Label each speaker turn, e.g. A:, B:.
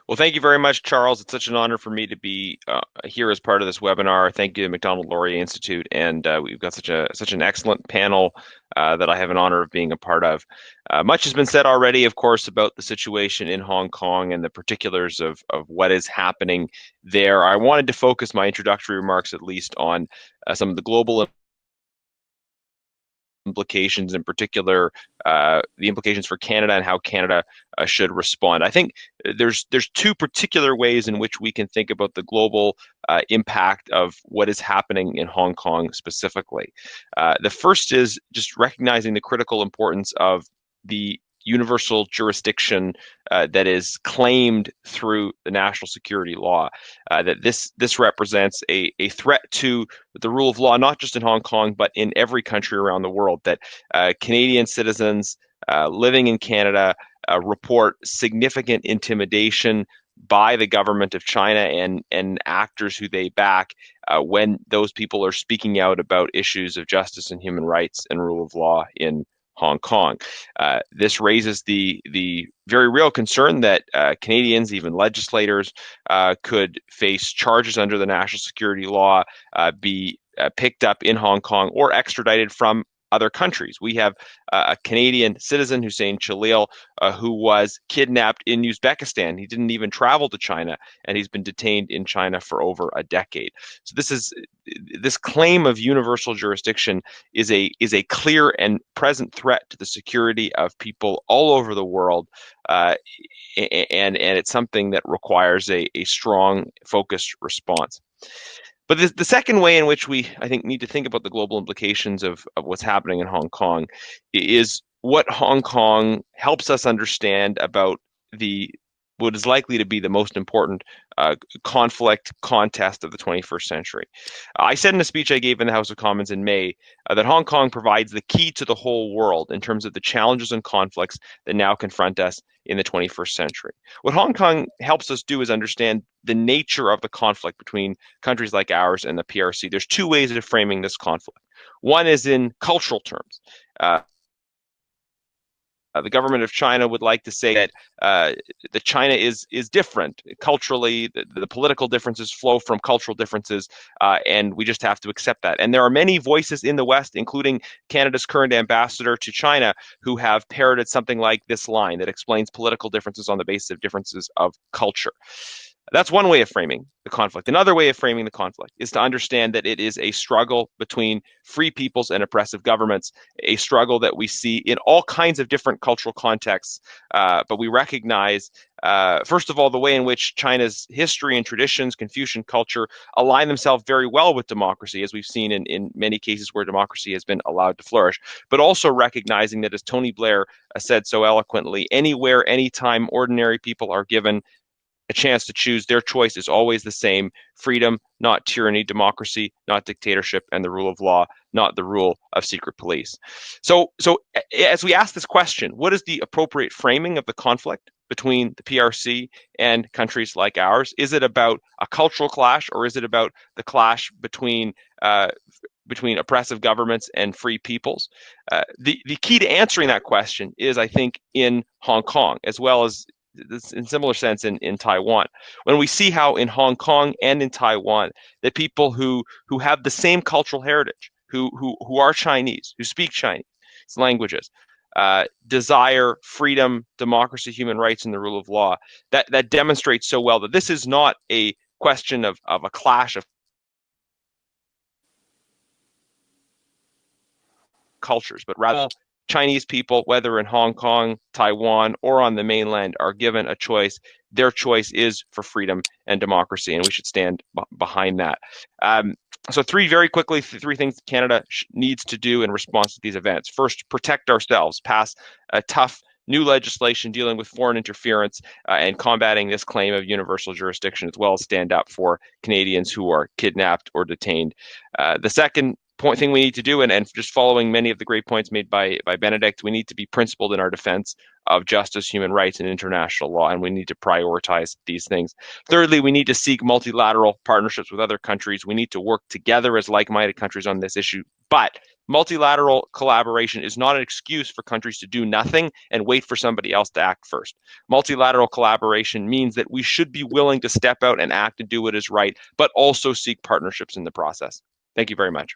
A: Well, thank you very much, Charles. It's such an honor for me to be here as part of this webinar. Thank you to McDonald-Laurier Institute, and we've got such an excellent panel that I have an honor of being a part of. Much has been said already, of course, about the situation in Hong Kong and the particulars of what is happening there. I wanted to focus my introductory remarks at least on some of the global implications, in particular, the implications for Canada and how Canada should respond. I think there's two particular ways in which we can think about the global impact of what is happening in Hong Kong specifically. The first is just recognizing the critical importance of the universal jurisdiction that is claimed through the national security law. That this represents a threat to the rule of law, not just in Hong Kong, but in every country around the world. That Canadian citizens living in Canada report significant intimidation by the government of China and actors who they back when those people are speaking out about issues of justice and human rights and rule of law in Hong Kong. This raises the very real concern that Canadians, even legislators, could face charges under the national security law, be picked up in Hong Kong or extradited from other countries. We have a Canadian citizen, Hussein Chalil, who was kidnapped in Uzbekistan. He didn't even travel to China, and he's been detained in China for over a decade. So this claim of universal jurisdiction is a clear and present threat to the security of people all over the world, and it's something that requires a strong, focused response. But the second way in which we, I think, need to think about the global implications of what's happening in Hong Kong is what Hong Kong helps us understand about what is likely to be the most important conflict contest of the 21st century. I said in a speech I gave in the House of Commons in May that Hong Kong provides the key to the whole world in terms of the challenges and conflicts that now confront us in the 21st century. What Hong Kong helps us do is understand the nature of the conflict between countries like ours and the PRC. There's two ways of framing this conflict. One is in cultural terms. The government of China would like to say that China is different culturally. The political differences flow from cultural differences, and we just have to accept that. And there are many voices in the West, including Canada's current ambassador to China, who have parroted something like this line that explains political differences on the basis of differences of culture. That's one way of framing the conflict. Another way of framing the conflict is to understand that it is a struggle between free peoples and oppressive governments, a struggle that we see in all kinds of different cultural contexts. But we recognize, first of all, the way in which China's history and traditions, Confucian culture, align themselves very well with democracy, as we've seen in many cases where democracy has been allowed to flourish, but also recognizing that, as Tony Blair said so eloquently, anywhere, anytime, ordinary people are given a chance to choose, their choice is always the same: freedom, not tyranny; democracy, not dictatorship; and the rule of law, not the rule of secret police. So as we ask this question, what is the appropriate framing of the conflict between the PRC and countries like ours? Is it about a cultural clash, or is it about the clash between oppressive governments and free peoples? The key to answering that question is, I think, in Hong Kong, as well as in similar sense in Taiwan. When we see how in Hong Kong and in Taiwan that people who have the same cultural heritage, who are Chinese, who speak Chinese languages, desire freedom, democracy, human rights, and the rule of law, that demonstrates so well that this is not a question of a clash of cultures, but rather Chinese people, whether in Hong Kong, Taiwan, or on the mainland, are given a choice. Their choice is for freedom and democracy, and we should stand behind that. So very quickly, three things Canada needs to do in response to these events. First, protect ourselves, pass a tough new legislation dealing with foreign interference and combating this claim of universal jurisdiction, as well as stand up for Canadians who are kidnapped or detained. The second thing we need to do, and just following many of the great points made by Benedict, we need to be principled in our defense of justice, human rights, and international law, and we need to prioritize these things. Thirdly, we need to seek multilateral partnerships with other countries. We need to work together as like-minded countries on this issue, but Multilateral collaboration is not an excuse for countries to do nothing and wait for somebody else to act first. Multilateral collaboration means that we should be willing to step out and act and do what is right, but also seek partnerships in the process. Thank you very much.